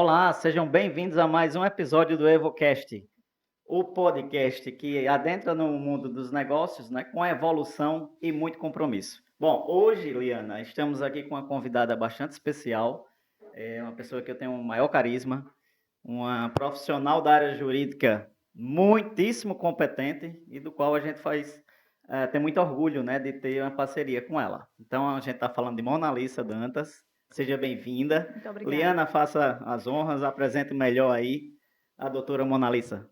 Olá, sejam bem-vindos a mais um episódio do EvoCast, o podcast que adentra no mundo dos negócios, né, com evolução e muito compromisso. Bom, hoje, Liana, estamos aqui com uma convidada bastante especial, uma pessoa que eu tenho um maior carisma, uma profissional da área jurídica muitíssimo competente e do qual a gente tem muito orgulho, né, de ter uma parceria com ela. Então, a gente está falando de Mona Lisa Dantas. Seja bem-vinda. Muito obrigada. Liana, faça as honras, apresente melhor aí a doutora Mona Lisa.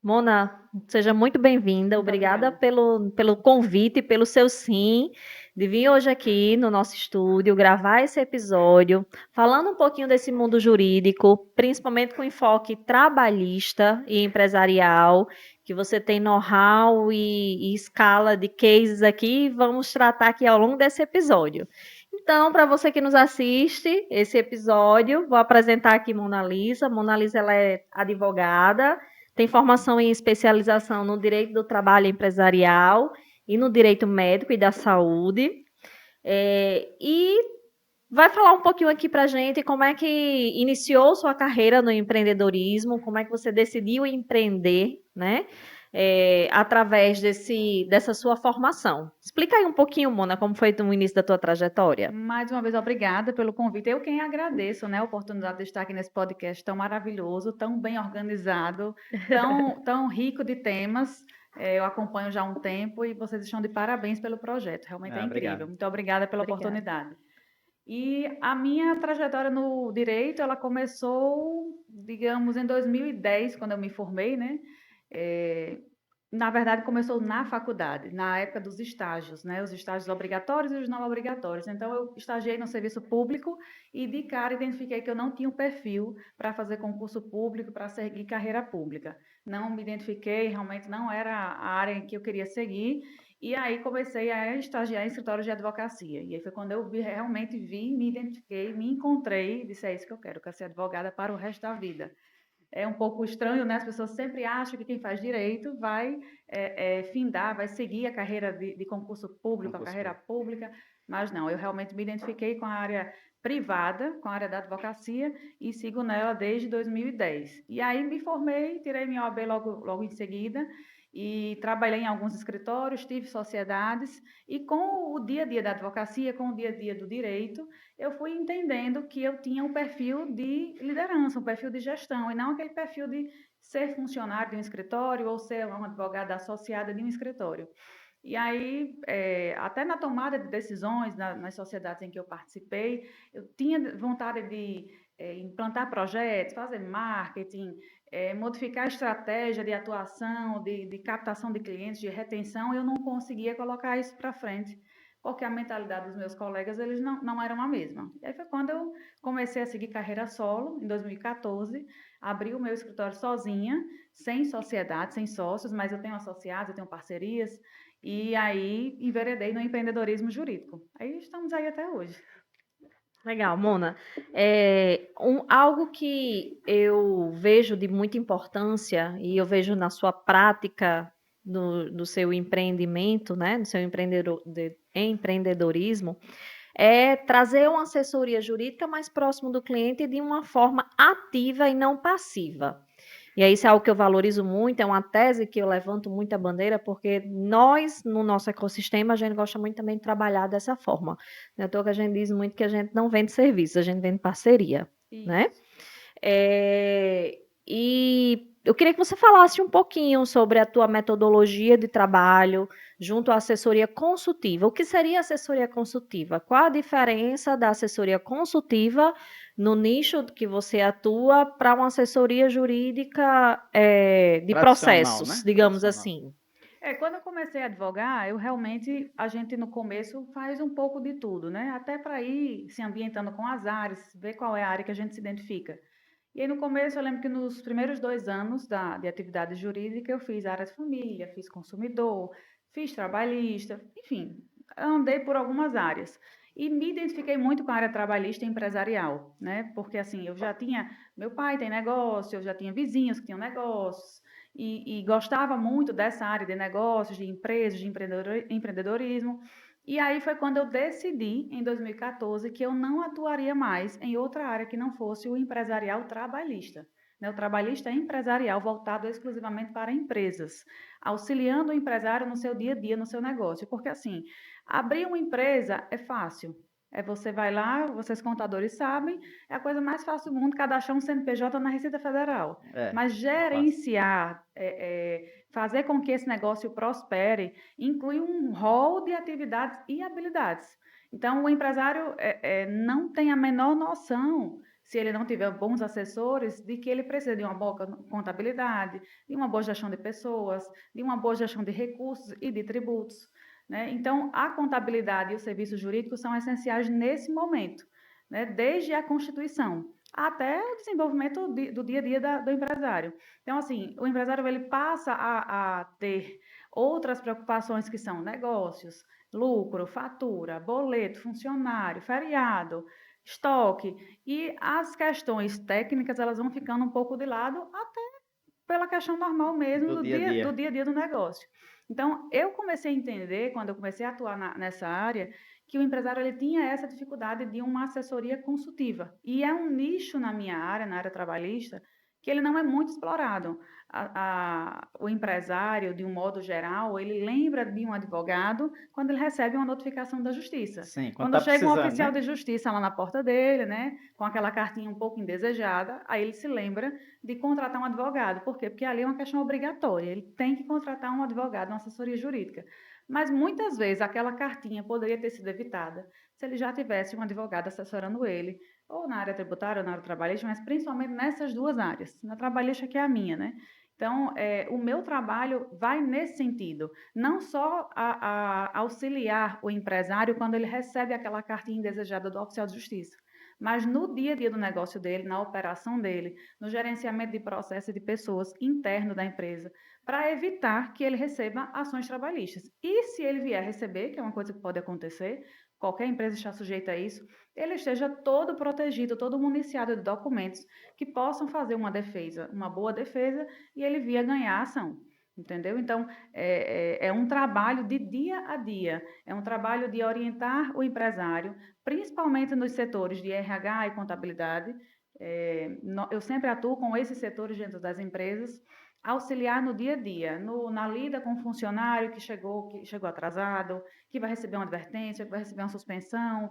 Mona, seja muito bem-vinda. Muito Obrigada obrigada. pelo convite, pelo seu sim, de vir hoje aqui no nosso estúdio, gravar esse episódio, falando um pouquinho desse mundo jurídico, principalmente com enfoque trabalhista e empresarial, que você tem know-how e escala de cases aqui, vamos tratar aqui ao longo desse episódio. Então, para você que nos assiste esse episódio, vou apresentar aqui Mona Lisa. Mona Lisa, ela é advogada, tem formação em especialização no direito do trabalho empresarial e no direito médico e da saúde. E vai falar um pouquinho aqui para a gente como é que iniciou sua carreira no empreendedorismo, como é que você decidiu empreender, né? Através dessa sua formação. Explica aí um pouquinho, Mona, como foi o início da tua trajetória. Mais uma vez, obrigada pelo convite. Eu quem agradeço, né, a oportunidade de estar aqui nesse podcast tão maravilhoso, tão bem organizado, tão rico de temas. Eu acompanho já há um tempo e vocês estão de parabéns pelo projeto. Realmente é incrível. Obrigado. Muito obrigada pela oportunidade. E a minha trajetória no direito, ela começou, digamos, em 2010, quando eu me formei, né? Na verdade, começou na faculdade, na época dos estágios, né? Os estágios obrigatórios e os não obrigatórios. Então, eu estagiei no serviço público e, de cara, identifiquei que eu não tinha um perfil para fazer concurso público, para seguir carreira pública. Não me identifiquei, realmente não era a área em que eu queria seguir. E aí, comecei a estagiar em escritórios de advocacia. E aí foi quando eu realmente vi, me identifiquei, me encontrei e disse, é isso que eu quero ser advogada para o resto da vida. É um pouco estranho, né? As pessoas sempre acham que quem faz direito vai findar, vai seguir a carreira de concurso público, a carreira pública, mas não, eu realmente me identifiquei com a área privada, com a área da advocacia e sigo nela desde 2010. E aí me formei, tirei minha OAB logo em seguida e trabalhei em alguns escritórios, tive sociedades e com o dia a dia da advocacia, com o dia a dia do direito, eu fui entendendo que eu tinha um perfil de liderança, um perfil de gestão, e não aquele perfil de ser funcionário de um escritório ou ser uma advogada associada de um escritório. E aí, até na tomada de decisões nas sociedades em que eu participei, eu tinha vontade de implantar projetos, fazer marketing, modificar a estratégia de atuação, de captação de clientes, de retenção, eu não conseguia colocar isso para frente porque a mentalidade dos meus colegas, eles não eram a mesma. E aí foi quando eu comecei a seguir carreira solo, em 2014, abri o meu escritório sozinha, sem sociedade, sem sócios, mas eu tenho associados, eu tenho parcerias, e aí enveredei no empreendedorismo jurídico. Aí estamos aí até hoje. Legal, Mona. Algo que eu vejo de muita importância e eu vejo na sua prática do seu empreendimento, né, do seu empreendedorismo, é trazer uma assessoria jurídica mais próximo do cliente de uma forma ativa e não passiva. E aí, isso é algo que eu valorizo muito, é uma tese que eu levanto muita bandeira, porque nós, no nosso ecossistema, a gente gosta muito também de trabalhar dessa forma. Não é à toa que a gente diz muito que a gente não vende serviço, a gente vende parceria, né? E eu queria que você falasse um pouquinho sobre a tua metodologia de trabalho junto à assessoria consultiva. O que seria assessoria consultiva? Qual a diferença da assessoria consultiva no nicho que você atua para uma assessoria jurídica de processos, né? digamos assim? Quando eu comecei a advogar, a gente no começo faz um pouco de tudo, né? Até para ir se ambientando com as áreas, ver qual é a área que a gente se identifica. E aí, no começo, eu lembro que nos primeiros 2 anos de atividade jurídica, eu fiz área de família, fiz consumidor, fiz trabalhista, enfim, andei por algumas áreas. E me identifiquei muito com a área trabalhista e empresarial, né? Porque, assim, meu pai tem negócio, eu já tinha vizinhos que tinham negócios, e gostava muito dessa área de negócios, de empresas, de empreendedorismo. E aí foi quando eu decidi, em 2014, que eu não atuaria mais em outra área que não fosse o empresarial trabalhista. Né? O trabalhista empresarial voltado exclusivamente para empresas, auxiliando o empresário no seu dia a dia, no seu negócio. Porque assim, abrir uma empresa é fácil. É você vai lá, vocês contadores sabem, é a coisa mais fácil do mundo, cadastrar um CNPJ na Receita Federal. Mas É fácil. gerenciar, fazer com que esse negócio prospere, inclui um rol de atividades e habilidades. Então, o empresário não tem a menor noção, se ele não tiver bons assessores, de que ele precisa de uma boa contabilidade, de uma boa gestão de pessoas, de uma boa gestão de recursos e de tributos. Né? Então, a contabilidade e o serviço jurídico são essenciais nesse momento, né? Desde a Constituição até o desenvolvimento do dia a dia do empresário. Então, assim, o empresário ele passa a ter outras preocupações que são negócios, lucro, fatura, boleto, funcionário, feriado, estoque, e as questões técnicas elas vão ficando um pouco de lado até pela questão normal mesmo Do dia a do dia. dia a dia do negócio. Então, eu comecei a entender, quando eu comecei a atuar nessa área, que o empresário ele tinha essa dificuldade de uma assessoria consultiva. E é um nicho na minha área, na área trabalhista, que ele não é muito explorado. O empresário, de um modo geral, ele lembra de um advogado quando ele recebe uma notificação da justiça. Sim, quando Quando está chega um precisando, oficial né? de justiça lá na porta dele, né, com aquela cartinha um pouco indesejada, aí ele se lembra de contratar um advogado. Por quê? Porque ali é uma questão obrigatória. Ele tem que contratar um advogado, uma assessoria jurídica. Mas muitas vezes aquela cartinha poderia ter sido evitada se ele já tivesse um advogado assessorando ele, ou na área tributária, ou na área trabalhista, mas principalmente nessas duas áreas. Na trabalhista, que é a minha, né? Então, o meu trabalho vai nesse sentido, não só a auxiliar o empresário quando ele recebe aquela cartinha indesejada do oficial de justiça, mas no dia a dia do negócio dele, na operação dele, no gerenciamento de processos e de pessoas interno da empresa, para evitar que ele receba ações trabalhistas. E se ele vier receber, que é uma coisa que pode acontecer, qualquer empresa está sujeita a isso, ele esteja todo protegido, todo municiado de documentos que possam fazer uma defesa, uma boa defesa, e ele via ganhar a ação. Entendeu? Então, é um trabalho de dia a dia, é um trabalho de orientar o empresário, principalmente nos setores de RH e contabilidade. Eu sempre atuo com esses setores dentro das empresas, auxiliar no dia a dia, na lida com o funcionário que chegou atrasado, que vai receber uma advertência, que vai receber uma suspensão,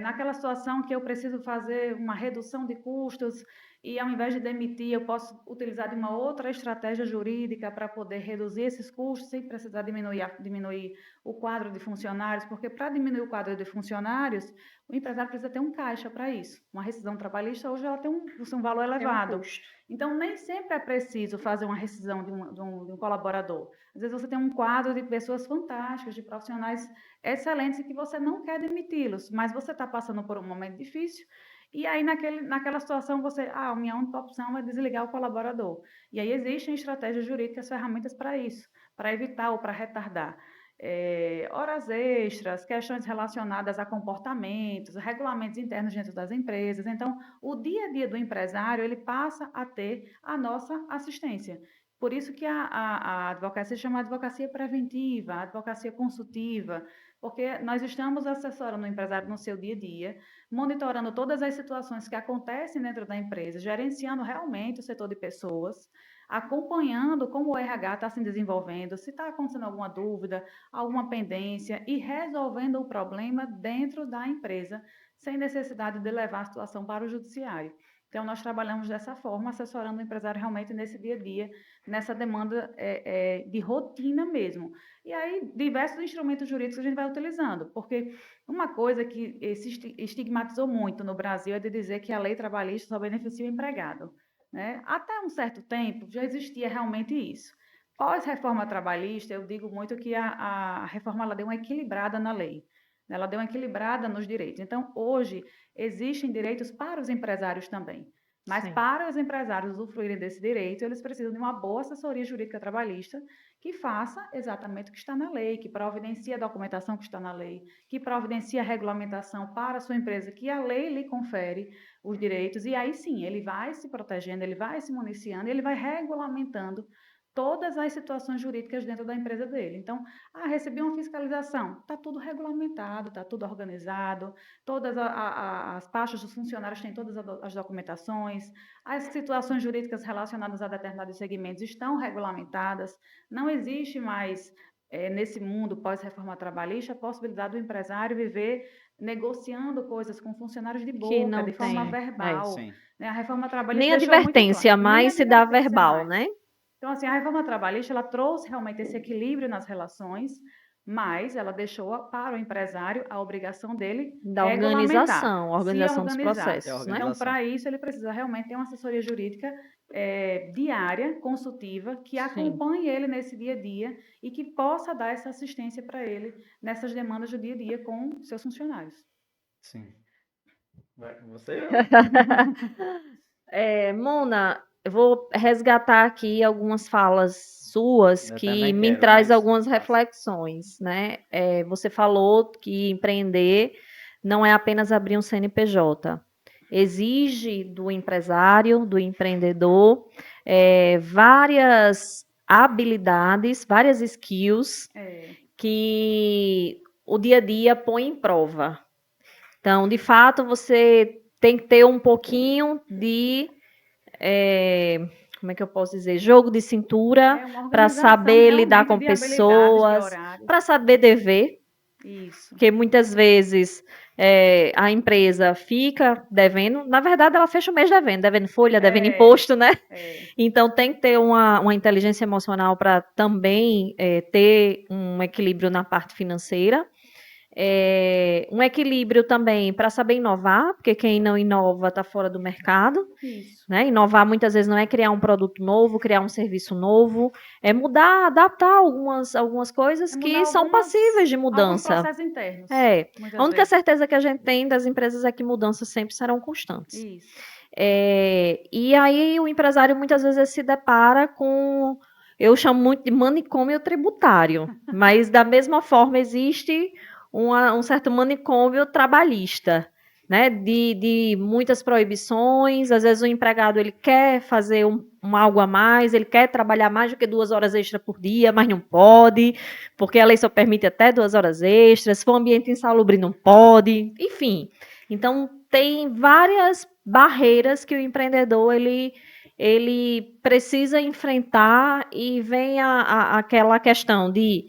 naquela situação que eu preciso fazer uma redução de custos e ao invés de demitir, eu posso utilizar de uma outra estratégia jurídica para poder reduzir esses custos sem precisar diminuir o quadro de funcionários, porque para diminuir o quadro de funcionários, o empresário precisa ter um caixa para isso. Uma rescisão trabalhista hoje ela tem um valor elevado. Tem um custo. Então, nem sempre é preciso fazer uma rescisão de um colaborador. Às vezes você tem um quadro de pessoas fantásticas, de profissionais excelentes e que você não quer demiti-los, mas você está passando por um momento difícil e aí naquela situação a minha única opção é desligar o colaborador. E aí existem estratégias jurídicas, ferramentas para isso, para evitar ou para retardar. Horas extras, questões relacionadas a comportamentos, regulamentos internos dentro das empresas. Então, o dia a dia do empresário, ele passa a ter a nossa assistência. Por isso que a advocacia se chama advocacia preventiva, advocacia consultiva, porque nós estamos assessorando o empresário no seu dia a dia, monitorando todas as situações que acontecem dentro da empresa, gerenciando realmente o setor de pessoas, acompanhando como o RH está se desenvolvendo, se está acontecendo alguma dúvida, alguma pendência e resolvendo o problema dentro da empresa, sem necessidade de levar a situação para o judiciário. Então, nós trabalhamos dessa forma, assessorando o empresário realmente nesse dia a dia, nessa demanda de rotina mesmo. E aí, diversos instrumentos jurídicos a gente vai utilizando, porque uma coisa que se estigmatizou muito no Brasil é de dizer que a lei trabalhista só beneficia o empregado. Né? Até um certo tempo já existia realmente isso. Pós-reforma trabalhista, eu digo muito que a reforma ela deu uma equilibrada na lei, né? Ela deu uma equilibrada nos direitos. Então, hoje, existem direitos para os empresários também. Mas Sim. para os empresários usufruírem desse direito, eles precisam de uma boa assessoria jurídica trabalhista que faça exatamente o que está na lei, que providencie a documentação que está na lei, que providencie a regulamentação para a sua empresa, que a lei lhe confere os direitos, e aí sim, ele vai se protegendo, ele vai se municiando, ele vai regulamentando todas as situações jurídicas dentro da empresa dele. Então, recebi uma fiscalização, está tudo regulamentado, está tudo organizado, todas as pastas dos funcionários têm todas as documentações, as situações jurídicas relacionadas a determinados segmentos estão regulamentadas, não existe mais, nesse mundo pós-reforma trabalhista, a possibilidade do empresário viver negociando coisas com funcionários de Que boca, não de forma tem. verbal. Sim. Né? A reforma trabalhista Nem deixou muito advertência claro, nem mais se dá advertência verbal, mais. né? Então, assim, a reforma trabalhista, ela trouxe realmente esse equilíbrio nas relações, mas ela deixou para o empresário a obrigação dele Da regulamentar, organização, se organização dos organizar. É a processos, né? Então, organização. para isso, ele precisa realmente ter uma assessoria jurídica diária, consultiva, que Sim. acompanhe ele nesse dia a dia e que possa dar essa assistência para ele nessas demandas do dia a dia com seus funcionários. Sim. Você... Mona, eu vou resgatar aqui algumas falas suas Eu que também me quero, traz mas algumas passa. reflexões, né? Você falou que empreender não é apenas abrir um CNPJ. Exige do empresário, do empreendedor, várias habilidades, várias skills que o dia a dia põe em prova. Então, de fato, você tem que ter um pouquinho de, como é que eu posso dizer, jogo de cintura Uma para organização saber lidar realmente com de habilidades, de pessoas, horários. para saber dever, Isso. porque muitas vezes a empresa fica devendo, na verdade ela fecha o mês devendo folha, devendo imposto, né? Então tem que ter uma inteligência emocional para também ter um equilíbrio na parte financeira. Um equilíbrio também para saber inovar, porque quem não inova está fora do mercado. Isso. Né? Inovar muitas vezes não é criar um produto novo, criar um serviço novo, é mudar, adaptar algumas coisas que são passíveis de Alguns mudança. processos internos. A única certeza que a gente tem das empresas é que mudanças sempre serão constantes. Isso. E aí o empresário muitas vezes se depara com, eu chamo muito de manicômio tributário, mas da mesma forma existe um certo manicômio trabalhista, né? De muitas proibições. Às vezes o empregado ele quer fazer algo a mais, ele quer trabalhar mais do que 2 horas extras por dia, mas não pode, porque a lei só permite até 2 horas extras. Se for um ambiente insalubre, não pode. Enfim, então tem várias barreiras que o empreendedor ele precisa enfrentar, e vem aquela questão de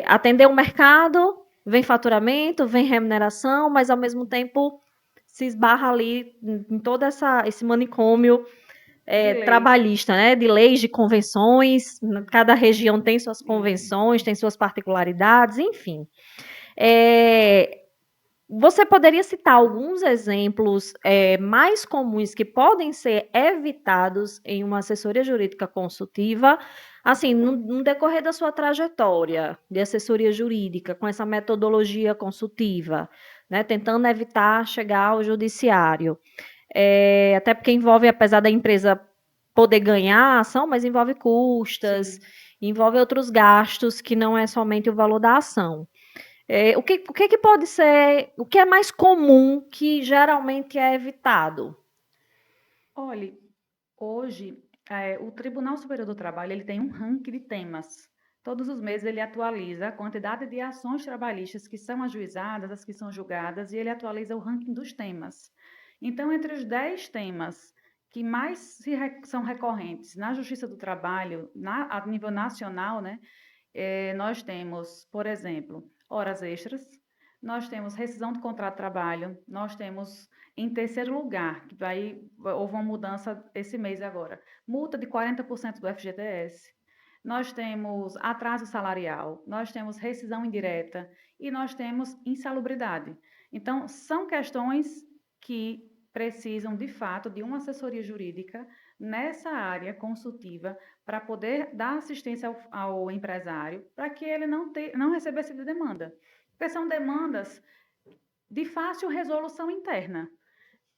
atender o mercado. Vem faturamento, vem remuneração, mas ao mesmo tempo se esbarra ali em todo esse manicômio trabalhista, né? De leis, de convenções. Cada região tem suas convenções, tem suas particularidades, enfim. Você poderia citar alguns exemplos mais comuns que podem ser evitados em uma assessoria jurídica consultiva, assim, no decorrer da sua trajetória de assessoria jurídica, com essa metodologia consultiva, né, tentando evitar chegar ao judiciário. Até porque envolve, apesar da empresa poder ganhar a ação, mas envolve custas, envolve outros gastos que não é somente o valor da ação. O que pode ser, o que é mais comum que geralmente é evitado? Olha, hoje o Tribunal Superior do Trabalho ele tem um ranking de temas. Todos os meses ele atualiza a quantidade de ações trabalhistas que são ajuizadas, as que são julgadas, e ele atualiza o ranking dos temas. Então, entre os 10 temas que mais são recorrentes na Justiça do Trabalho, a nível nacional, né, nós temos, por exemplo, horas extras, nós temos rescisão do contrato de trabalho, nós temos, em terceiro lugar, que houve uma mudança esse mês agora, multa de 40% do FGTS, nós temos atraso salarial, nós temos rescisão indireta e nós temos insalubridade. Então, são questões que precisam, de fato, de uma assessoria jurídica nessa área consultiva para poder dar assistência ao empresário, para que ele não receba essa demanda. Porque são demandas de fácil resolução interna.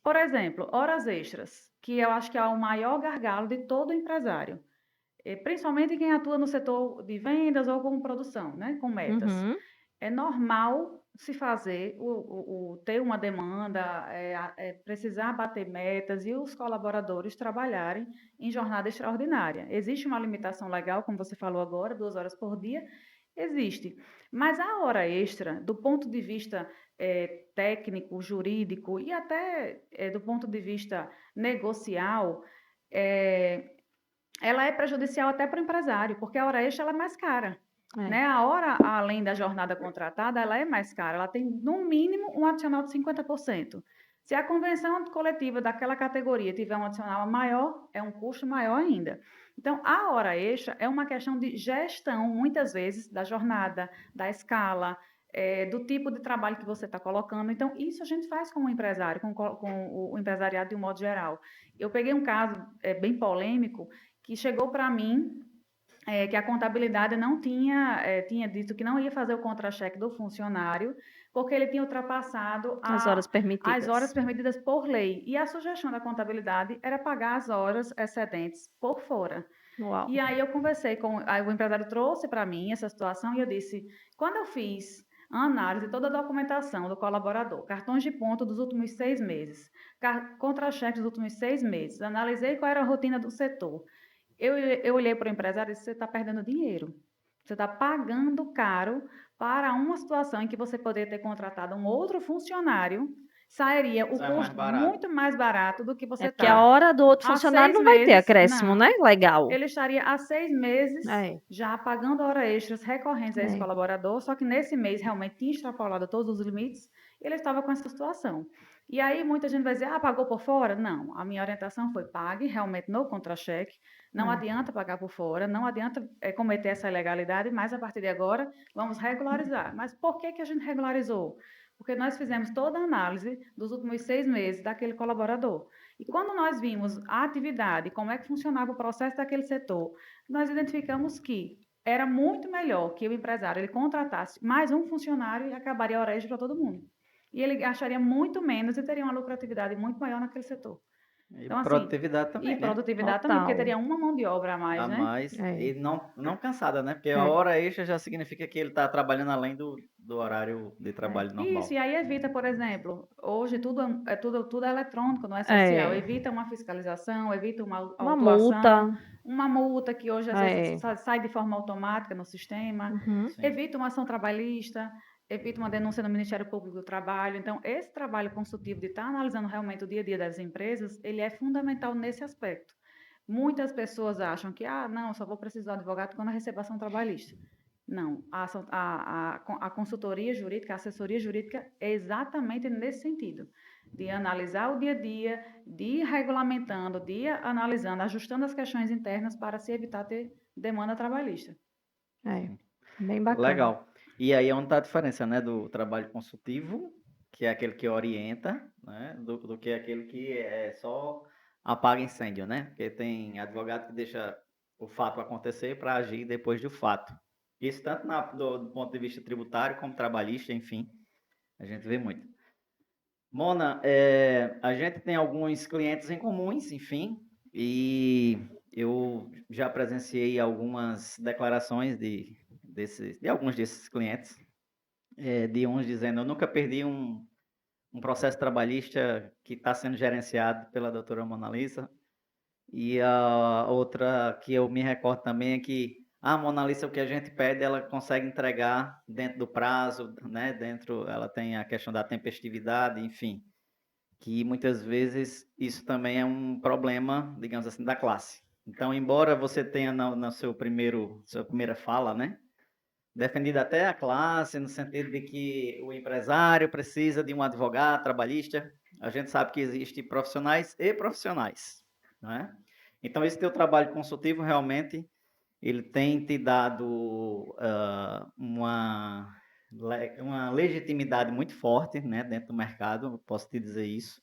Por exemplo, horas extras, que eu acho que é o maior gargalo de todo empresário, principalmente quem atua no setor de vendas ou com produção, né, com metas. Uhum. É normal se fazer, ter uma demanda, precisar bater metas e os colaboradores trabalharem em jornada extraordinária. Existe uma limitação legal, como você falou agora, 2 horas por dia, existe. Mas a hora extra, do ponto de vista técnico, jurídico e até do ponto de vista negocial, eh, ela é prejudicial até para o empresário, porque a hora extra ela é mais cara. É. Né? A hora, além da jornada contratada, ela é mais cara. Ela tem, no mínimo, um adicional de 50%. Se a convenção coletiva daquela categoria tiver um adicional maior, é um custo maior ainda. Então, a hora extra é uma questão de gestão, muitas vezes, da jornada, da escala, do tipo de trabalho que você está colocando. Então, isso a gente faz com o empresário, com o empresariado de um modo geral. Eu peguei um caso bem polêmico que chegou para mim que a contabilidade não tinha dito que não ia fazer o contra-cheque do funcionário, porque ele tinha ultrapassado As horas as horas permitidas. permitidas por lei. E a sugestão da contabilidade era pagar as horas excedentes por fora. Uau. E aí eu conversei aí o empresário trouxe para mim essa situação e eu disse, quando eu fiz a análise de toda a documentação do colaborador, cartões de ponto dos últimos 6 meses, contra-cheques dos últimos 6 meses, analisei qual era a rotina do setor, eu olhei para o empresário e disse, você está perdendo dinheiro. Você está pagando caro para uma situação em que você poderia ter contratado um outro funcionário, sairia o Sai mais custo barato. muito mais barato do que você É porque a está. hora do outro Há funcionário 6 não vai ter meses, acréscimo, né? não. Legal. Ele estaria há 6 meses É. já pagando horas extras recorrentes a esse É. colaborador, só que nesse mês realmente tinha extrapolado todos os limites e ele estava com essa situação. E aí muita gente vai dizer, pagou por fora? Não, a minha orientação foi pague realmente no contra-cheque, não adianta pagar por fora, não adianta cometer essa ilegalidade, mas a partir de agora vamos regularizar. Mas por que a gente regularizou? Porque nós fizemos toda a análise dos últimos 6 meses daquele colaborador. E quando nós vimos a atividade, como é que funcionava o processo daquele setor, nós identificamos que era muito melhor que o empresário ele contratasse mais um funcionário e acabaria a hora extra para todo mundo. E ele acharia muito menos e teria uma lucratividade muito maior naquele setor. E Então, assim, produtividade e também, né? produtividade também, porque Total. teria uma mão de obra a mais, A né? mais. É. E não cansada, né? Porque a É. hora extra já significa que ele está trabalhando além do horário de trabalho normal. Isso, e aí evita, por exemplo, hoje tudo é eletrônico, não é É. social, evita uma fiscalização, evita uma Uma autuação, multa. uma multa que hoje às É. vezes sai de forma automática no sistema, Uhum. Sim. evita uma ação trabalhista, evita uma denúncia no Ministério Público do Trabalho. Então, esse trabalho consultivo de estar analisando realmente o dia a dia das empresas, ele é fundamental nesse aspecto. Muitas pessoas acham que, não, eu só vou precisar de advogado quando eu recebo ação trabalhista. Não, a consultoria jurídica, a assessoria jurídica é exatamente nesse sentido, de analisar o dia a dia, de ir regulamentando, de ir analisando, ajustando as questões internas para se evitar ter demanda trabalhista. É. Bem bacana. Legal. E aí é onde está a diferença, né? Do trabalho consultivo, que é aquele que orienta, né? Do que aquele que é só apaga incêndio, né? Porque tem advogado que deixa o fato acontecer para agir depois do fato. Isso tanto do ponto de vista tributário como trabalhista, enfim, a gente vê muito. Mona, a gente tem alguns clientes em comuns, enfim, e eu já presenciei algumas declarações de alguns desses clientes, de uns dizendo, eu nunca perdi um processo trabalhista que está sendo gerenciado pela doutora Mona Lisa, e a outra que eu me recordo também é que a Mona Lisa, o que a gente pede, ela consegue entregar dentro do prazo, né? Ela tem a questão da tempestividade, enfim, que muitas vezes isso também é um problema, digamos assim, da classe. Então, embora você tenha na sua primeira fala, né, defendido até a classe, no sentido de que o empresário precisa de um advogado trabalhista, a gente sabe que existem profissionais e profissionais, né? Então, esse teu trabalho consultivo, realmente, ele tem te dado uma legitimidade muito forte, né, dentro do mercado, eu posso te dizer isso.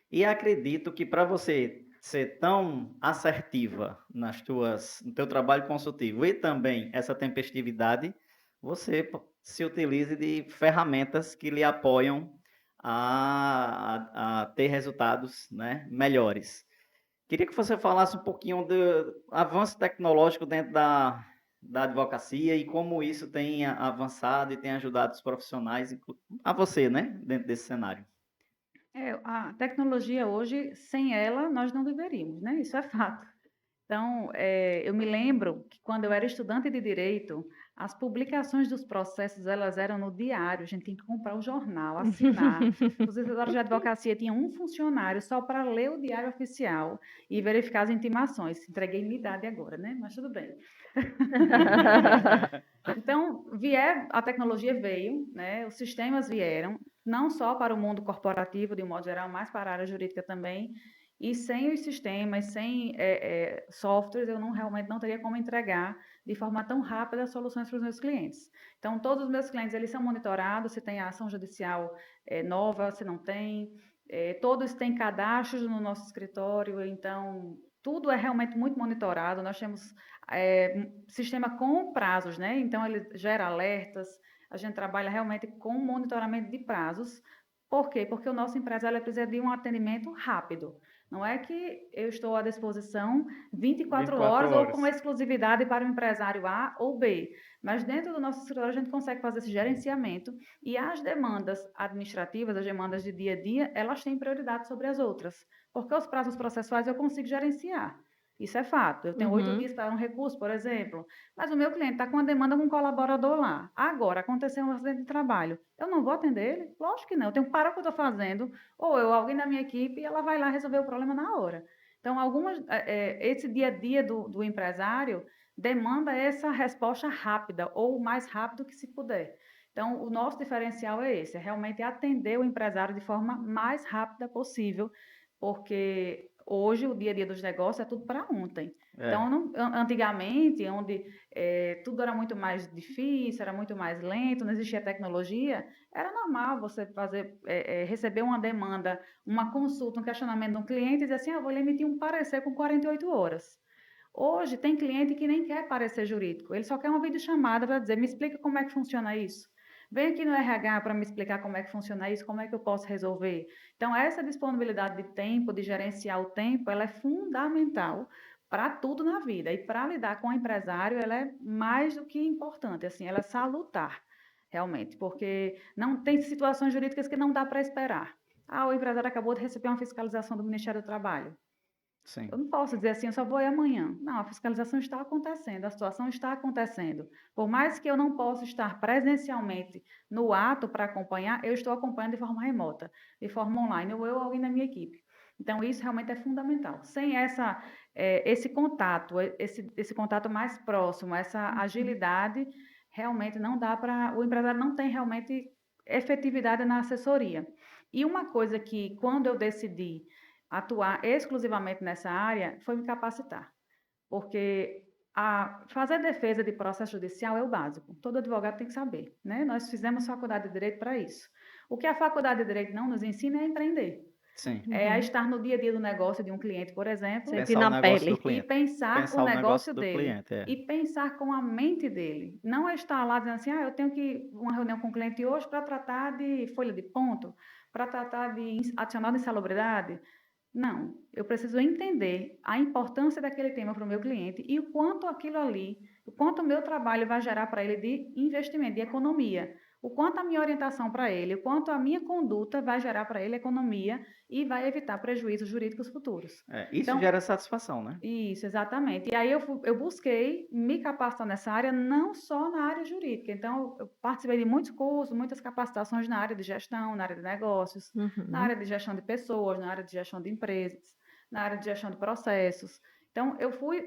E acredito que para você ser tão assertiva no teu trabalho consultivo e também essa tempestividade, você se utilize de ferramentas que lhe apoiam a ter resultados, né, melhores. Queria que você falasse um pouquinho do avanço tecnológico dentro da advocacia e como isso tem avançado e tem ajudado os profissionais, a você, né, dentro desse cenário. A tecnologia hoje, sem ela, nós não viveríamos, né? Isso é fato. Então, eu me lembro que quando eu era estudante de direito, as publicações dos processos, elas eram no diário, a gente tinha que comprar o jornal, assinar. Os escritórios de advocacia tinham um funcionário só para ler o diário oficial e verificar as intimações. Entreguei minha idade agora, né? Mas tudo bem. Então, a tecnologia veio, né? Os sistemas vieram, não só para o mundo corporativo, de um modo geral, mas para a área jurídica também. E sem os sistemas, sem softwares, eu realmente não teria como entregar de forma tão rápida as soluções para os meus clientes. Então, todos os meus clientes, eles são monitorados, se tem a ação judicial nova, se não tem. Todos têm cadastros no nosso escritório, então, tudo é realmente muito monitorado. Nós temos sistema com prazos, né? Então, ele gera alertas, a gente trabalha realmente com monitoramento de prazos. Por quê? Porque o nosso empresário precisa de um atendimento rápido. Não é que eu estou à disposição 24 horas ou com exclusividade para o empresário A ou B, mas dentro do nosso escritório a gente consegue fazer esse gerenciamento e as demandas administrativas, as demandas de dia a dia, elas têm prioridade sobre as outras, porque os prazos processuais eu consigo gerenciar. Isso é fato. Eu tenho 8 dias para um recurso, por exemplo, mas o meu cliente está com uma demanda com um colaborador lá. Agora, aconteceu um acidente de trabalho. Eu não vou atender ele? Lógico que não. Eu tenho que parar o que eu estou fazendo, ou alguém da minha equipe, e ela vai lá resolver o problema na hora. Então, esse dia a dia do empresário demanda essa resposta rápida, ou o mais rápido que se puder. Então, o nosso diferencial é esse, é realmente atender o empresário de forma mais rápida possível, porque hoje o dia a dia dos negócios é tudo para ontem. Então, antigamente, onde tudo era muito mais difícil, era muito mais lento, não existia tecnologia, era normal você receber uma demanda, uma consulta, um questionamento de um cliente e dizer assim, eu vou lhe emitir um parecer com 48 horas. Hoje tem cliente que nem quer parecer jurídico, ele só quer uma videochamada para dizer, me explica como é que funciona isso. Vem aqui no RH para me explicar como é que funciona isso, como é que eu posso resolver. Então, essa disponibilidade de tempo, de gerenciar o tempo, ela é fundamental para tudo na vida. E para lidar com o empresário, ela é mais do que importante, assim, ela é salutar, realmente, porque não tem situações jurídicas que não dá para esperar. O empresário acabou de receber uma fiscalização do Ministério do Trabalho. Sim. Eu não posso dizer assim, eu só vou ir amanhã. Não, a fiscalização está acontecendo, a situação está acontecendo. Por mais que eu não possa estar presencialmente no ato para acompanhar, eu estou acompanhando de forma remota, de forma online, ou alguém da minha equipe. Então, isso realmente é fundamental. Sem esse contato, esse contato mais próximo, essa agilidade, realmente não dá para... O empresário não tem realmente efetividade na assessoria. E uma coisa que, quando eu decidi atuar exclusivamente nessa área foi me capacitar, porque fazer defesa de processo judicial é o básico, todo advogado tem que saber, né? Nós fizemos faculdade de Direito para isso. O que a faculdade de Direito não nos ensina é a empreender. Sim. É a estar no dia a dia do negócio de um cliente, por exemplo, Pensar o negócio do e cliente. pensar o negócio do dele, cliente, e pensar com a mente dele. Não é estar lá dizendo assim, eu tenho que uma reunião com o cliente hoje para tratar de folha de ponto, para tratar de adicional de insalubridade. Não, eu preciso entender a importância daquele tema para o meu cliente e o quanto aquilo ali, o quanto o meu trabalho vai gerar para ele de investimento, de economia, o quanto a minha orientação para ele, o quanto a minha conduta vai gerar para ele economia e vai evitar prejuízos jurídicos futuros. Isso Então, gera satisfação, né? isso, exatamente. E aí eu busquei me capacitar nessa área, não só na área jurídica. Então, eu participei de muitos cursos, muitas capacitações na área de gestão, na área de negócios, na área de gestão de pessoas, na área de gestão de empresas, na área de gestão de processos. Então, eu fui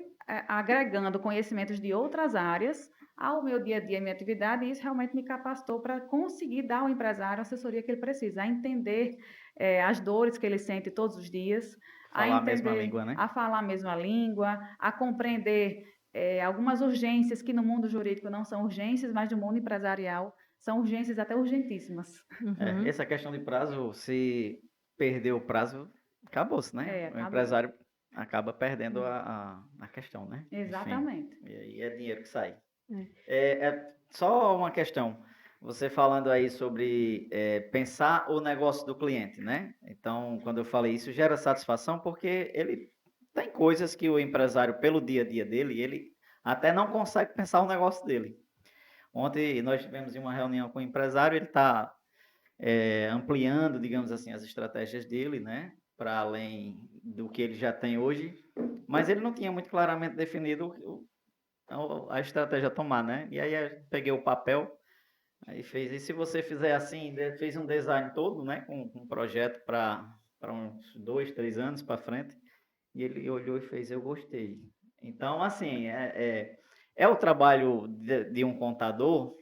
agregando conhecimentos de outras áreas ao meu dia a dia, minha atividade, e isso realmente me capacitou para conseguir dar ao empresário a assessoria que ele precisa, a entender as dores que ele sente todos os dias, Falar a mesma língua, né? a falar a mesma língua, a compreender algumas urgências que no mundo jurídico não são urgências, mas no mundo empresarial são urgências até urgentíssimas. Essa questão de prazo, se perder o prazo, acabou-se, né? O empresário acaba perdendo a questão, né? Exatamente. Enfim, e aí é dinheiro que sai. Só uma questão. Você falando aí sobre pensar o negócio do cliente, né? Então, quando eu falei isso, gera satisfação porque ele tem coisas que o empresário, pelo dia a dia dele, ele até não consegue pensar o negócio dele. Ontem nós tivemos uma reunião com o empresário, ele está ampliando, digamos assim, as estratégias dele, né, para além do que ele já tem hoje, mas ele não tinha muito claramente definido a estratégia a tomar, né? E aí eu peguei o papel, aí fez, e se você fizer assim, fez um design todo, né, com um projeto para uns 2, 3 anos para frente, e ele olhou e fez, eu gostei. Então, assim, é o trabalho de um contador?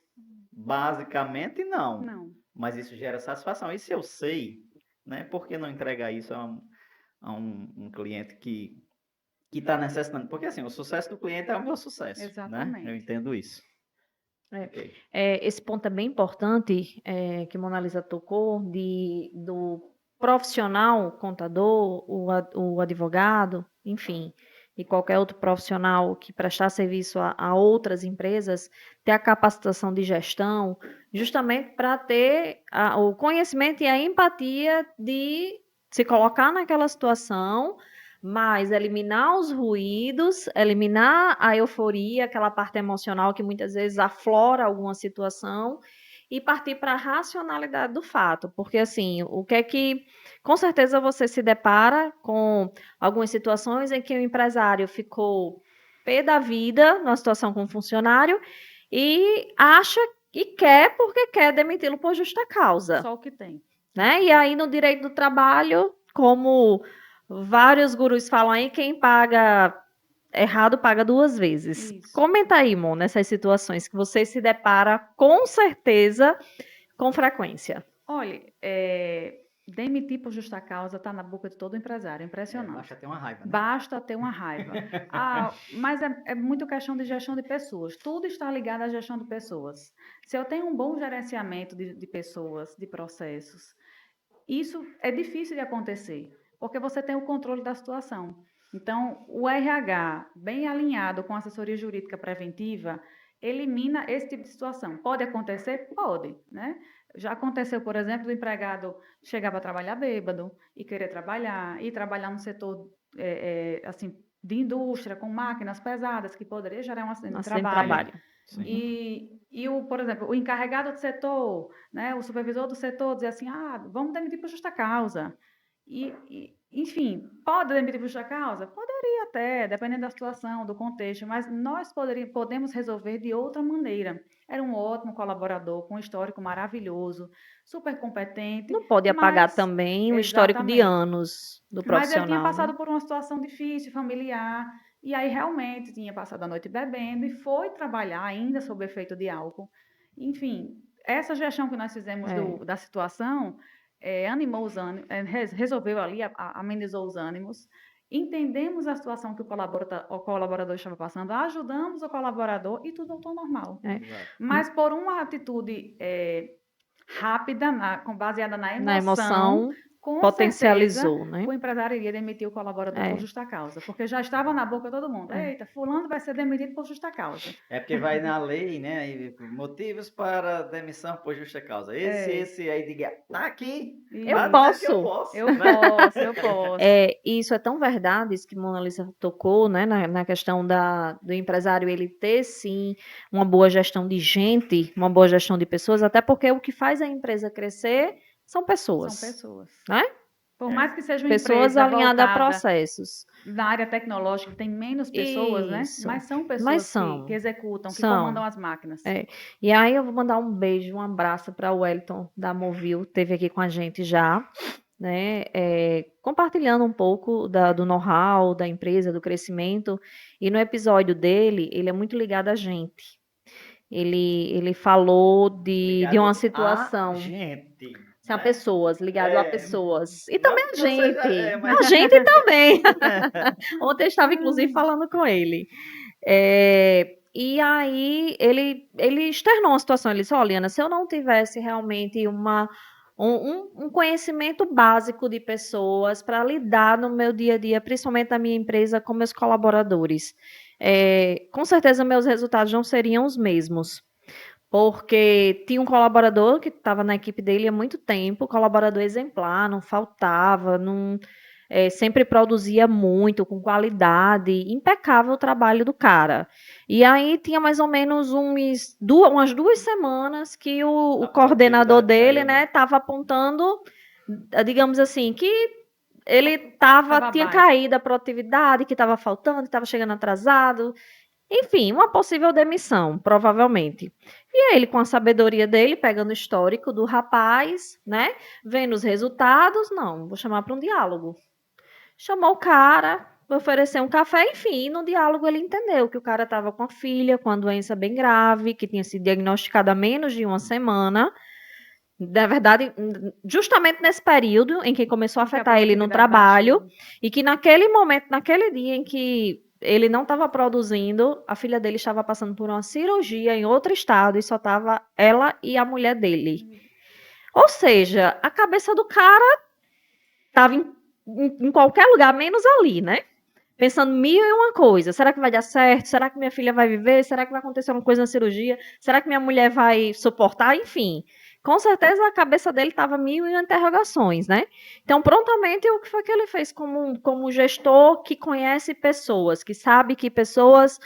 Basicamente, não. Não. Mas isso gera satisfação. E se eu sei, né, por que não entregar isso a um cliente que está necessitando? Porque, assim, o sucesso do cliente é o meu sucesso, né? Eu Exatamente. entendo isso. É. Ok. Esse ponto é bem importante, que a Mona Lisa tocou, do profissional, contador, o advogado, enfim, e qualquer outro profissional que prestar serviço a outras empresas, ter a capacitação de gestão, justamente para ter o conhecimento e a empatia de se colocar naquela situação, mas eliminar os ruídos, eliminar a euforia, aquela parte emocional que muitas vezes aflora alguma situação e partir para a racionalidade do fato, porque assim, o que é que com certeza você se depara com algumas situações em que o empresário ficou pé da vida numa situação com um funcionário e acha e quer porque quer demiti-lo por justa causa, Só o que tem. né? E aí no direito do trabalho, como vários gurus falam aí, quem paga errado paga duas vezes. Isso. Comenta aí, Mon, nessas situações que você se depara com certeza com frequência. Olha, demitir por justa causa está na boca de todo empresário, impressionante. Basta ter uma raiva, né? Basta ter uma raiva. Mas é muito questão de gestão de pessoas. Tudo está ligado à gestão de pessoas. Se eu tenho um bom gerenciamento de pessoas, de processos, isso é difícil de acontecer, porque você tem o controle da situação. Então, o RH, bem alinhado com a assessoria jurídica preventiva, elimina esse tipo de situação. Pode acontecer? Pode, né? Já aconteceu, por exemplo, do empregado chegar para trabalhar bêbado e querer trabalhar, e trabalhar no setor assim, de indústria, com máquinas pesadas, que poderia gerar um acidente de trabalho. Sim. Por exemplo, o encarregado do setor, né, o supervisor do setor dizer assim, vamos demitir por justa causa. Enfim, pode demitir por justa causa? Poderia até, dependendo da situação, do contexto, mas nós podemos resolver de outra maneira. Era um ótimo colaborador, com um histórico maravilhoso, super competente. Não pode apagar também o histórico de anos do profissional. Mas ele tinha passado né? por uma situação difícil, familiar, e aí realmente tinha passado a noite bebendo e foi trabalhar ainda sob efeito de álcool. Enfim, essa gestão que nós fizemos da situação animou os ânimos, resolveu ali, amenizou os ânimos. Entendemos a situação que o colaborador estava passando, ajudamos o colaborador e tudo voltou ao normal. Mas por uma atitude rápida, baseada na emoção, com potencializou, certeza, né? o empresário iria demitir o colaborador por justa causa, porque já estava na boca de todo mundo. Eita, fulano vai ser demitido por justa causa. É porque vai na lei, né? Motivos para demissão por justa causa. Esse aí diga, tá aqui. Eu posso. Eu posso. Isso é tão verdade, isso que Mona Lisa tocou, né, na questão do empresário ele ter, sim, uma boa gestão de gente, uma boa gestão de pessoas, até porque o que faz a empresa crescer são pessoas. São pessoas. Né? Por mais que seja uma pessoas empresa alinhadas a processos. Na área tecnológica tem menos pessoas, né? Mas são pessoas que executam, que comandam as máquinas. E aí eu vou mandar um beijo, um abraço para o Wellington da Movil, esteve aqui com a gente já, né? Compartilhando um pouco do know-how da empresa, do crescimento. E no episódio dele, ele é muito ligado a gente. Ele falou de uma situação. Gente. A pessoas, ligado a pessoas. E também a gente. A gente também. Ontem eu estava, inclusive, falando com ele. E aí ele externou uma situação. Ele disse, Liana, se eu não tivesse realmente um conhecimento básico de pessoas para lidar no meu dia a dia, principalmente na minha empresa, com meus colaboradores, com certeza meus resultados não seriam os mesmos. Porque tinha um colaborador que estava na equipe dele há muito tempo, colaborador exemplar, não faltava, sempre produzia muito, com qualidade, impecável o trabalho do cara. E aí tinha mais ou menos umas 2 semanas que o A coordenador produtividade dele, caiu, né, né? estava apontando, digamos assim, que ele Tava tinha abaixo. caído a produtividade, que estava faltando, que estava chegando atrasado. Enfim, uma possível demissão, provavelmente. E ele, com a sabedoria dele, pegando o histórico do rapaz, né? Vendo os resultados, não, vou chamar para um diálogo. Chamou o cara, ofereceu um café, enfim, e no diálogo ele entendeu que o cara estava com a filha, com uma doença bem grave, que tinha sido diagnosticada há menos de uma semana. Na verdade, justamente nesse período em que começou a Em que a afetar ele no produtividade trabalho, baixou. e que naquele momento, naquele dia em que ele não estava produzindo, a filha dele estava passando por uma cirurgia em outro estado e só estava ela e a mulher dele. Ou seja, a cabeça do cara estava em qualquer lugar, menos ali, né? Pensando mil e uma coisa. Será que vai dar certo? Será que minha filha vai viver? Será que vai acontecer alguma coisa na cirurgia? Será que minha mulher vai suportar? Enfim, com certeza a cabeça dele estava mil e uma interrogações, né? Então, prontamente, o que foi que ele fez como gestor que conhece pessoas, que sabe que pessoas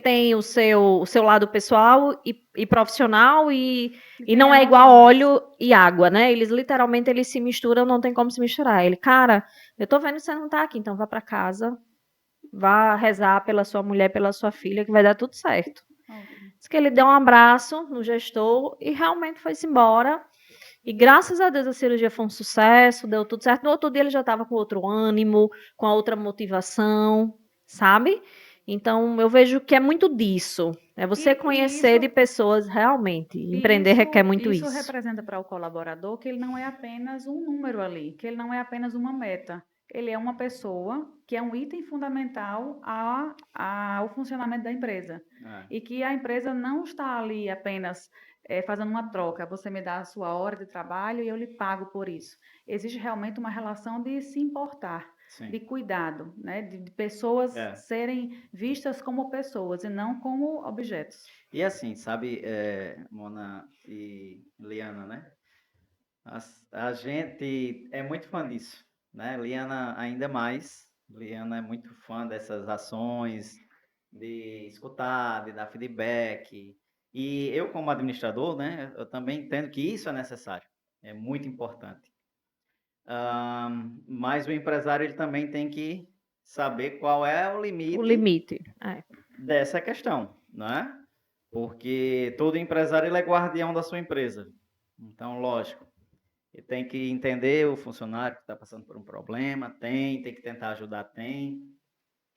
tem o seu lado pessoal e profissional e Tem não é igual emoções. óleo e água, né? Eles literalmente se misturam, não tem como se misturar. Ele, cara, eu tô vendo que você não tá aqui, então vá para casa, vá rezar pela sua mulher, pela sua filha, que vai dar tudo certo. Diz que ele deu um abraço no gestor e realmente foi-se embora. E graças a Deus a cirurgia foi um sucesso, deu tudo certo. No outro dia ele já estava com outro ânimo, com a outra motivação, sabe? Então eu vejo que é muito disso. É você E conhecer de pessoas realmente. Empreender requer muito isso isso. representa para o colaborador que ele não é apenas um número ali, que ele não é apenas uma meta. Ele é uma pessoa que é um item fundamental ao funcionamento da empresa. É, E que a empresa não está ali apenas fazendo uma troca. Você me dá a sua hora de trabalho e eu lhe pago por isso. Existe realmente uma relação de se importar, de sim. cuidado, né? De pessoas É. serem vistas como pessoas e não como objetos. E assim, sabe, Mona e Liana, né? A gente é muito fã disso, né? Liana ainda mais. Liana é muito fã dessas ações, de escutar, de dar feedback. E eu, como administrador, né, eu também entendo que isso é necessário, é muito importante. Mas o empresário ele também tem que saber qual é o O limite limite. É. dessa questão, né? Porque todo empresário ele é guardião da sua empresa. Então, lógico, ele tem que entender o funcionário que está passando por um problema, tem que tentar ajudar,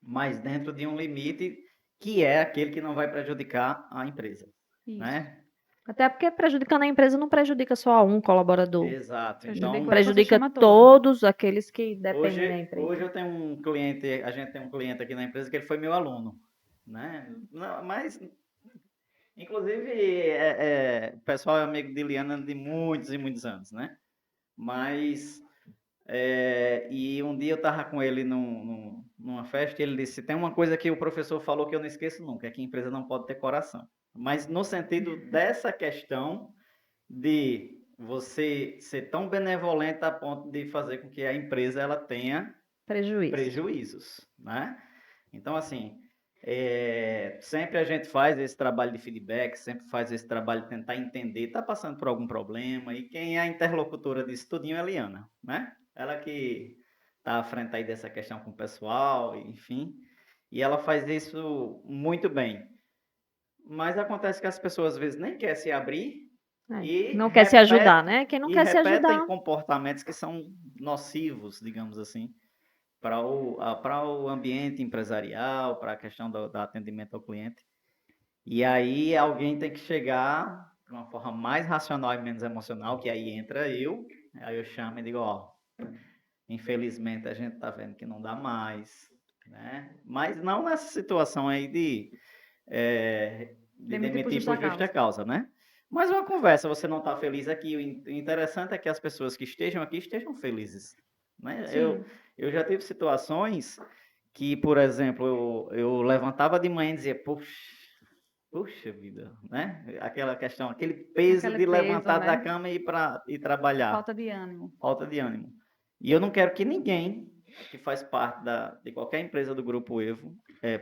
mas dentro de um limite que é aquele que não vai prejudicar a empresa, Isso. né? Até porque prejudicando a empresa não prejudica só um colaborador. Exato. Prejudica Então, o Prejudica ecossistema todo. todos aqueles que dependem da hoje empresa. eu tenho um cliente, a gente tem um cliente aqui na empresa que ele foi meu aluno, né? Não, mas inclusive o pessoal é amigo de Liana de muitos e muitos anos, né? Mas e um dia eu estava com ele numa festa e ele disse: tem uma coisa que o professor falou que eu não esqueço nunca, é que a empresa não pode ter coração. Mas no sentido dessa questão de você ser tão benevolente a ponto de fazer com que a empresa ela tenha Prejuízo. prejuízos, né? Então, assim, sempre a gente faz esse trabalho de feedback, sempre faz esse trabalho de tentar entender, está passando por algum problema, e quem é a interlocutora disso tudinho é a Liana, né? Ela que está à frente aí dessa questão com o pessoal, enfim, e ela faz isso muito bem. Mas acontece que as pessoas às vezes nem querem se abrir e Não quer se ajudar, né? Quem não e quer se repetem ajudar. comportamentos que são nocivos, digamos assim, para o ambiente empresarial, para a questão do atendimento ao cliente. E aí alguém tem que chegar de uma forma mais racional e menos emocional, que aí entra eu, aí eu chamo e digo, ó, infelizmente a gente está vendo que não dá mais, né? Mas não nessa situação aí de Demitir por demitir justa por justa causa. causa, né? Mas uma conversa, você não está feliz aqui, o interessante é que as pessoas que estejam aqui estejam felizes, né? Sim. Eu já tive situações que, por exemplo, eu levantava de manhã e dizia, puxa vida, né? Aquela questão, aquele peso Aquele de peso, levantar da né? cama e ir para trabalhar, Falta de ânimo. falta de ânimo. E eu não quero que ninguém que faz parte de qualquer empresa do Grupo Evo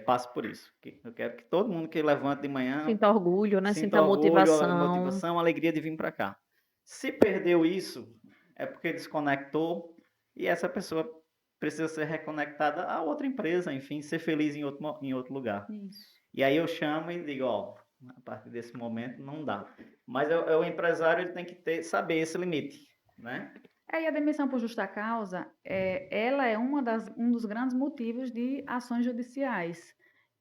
passe por isso. Eu quero que todo mundo que levanta de manhã Sinta orgulho, né? sinta Sinta orgulho, a motivação. motivação, a alegria de vir para cá. Se perdeu isso, é porque desconectou e essa pessoa precisa ser reconectada a outra empresa, enfim, ser feliz em outro lugar. Isso. E aí eu chamo e digo, ó, a partir desse momento não dá. Mas o empresário ele tem que saber esse limite, né? E a demissão por justa causa, ela é um dos grandes motivos de ações judiciais,